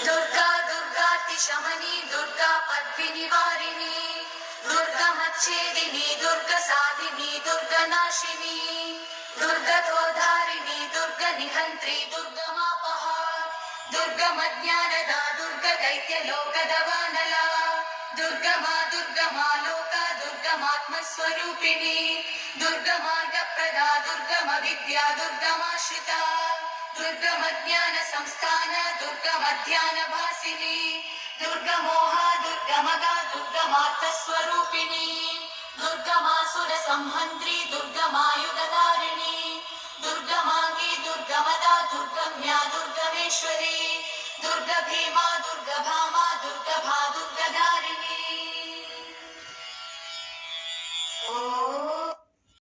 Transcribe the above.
दुर्गा दुर्गातिशमनी दुर्गा पद्मिनिवारिणी दुर्गमच्छेदिनी दुर्गसाधिनी दुर्गनाशिनी दुर्गतोधारिणी दुर्गनिहन्त्री दुर्गमापः दुर्गमज्ञानदा दुर्गदैत्यलोकदवानला दुर्गमा दुर्गमा लोका दुर्गमात्मस्वरूपिणी दुर्गमार्गप्रदा दुर्गमविद्या दुर्गमाश्रिता दुर्गमज्ञानसंस्थान दुर्गमध्यानभासिनी दुर्गमोहा दुर्गमदा दुर्गमार्थस्वरूपिणी दुर्गमासुरसंहन्त्री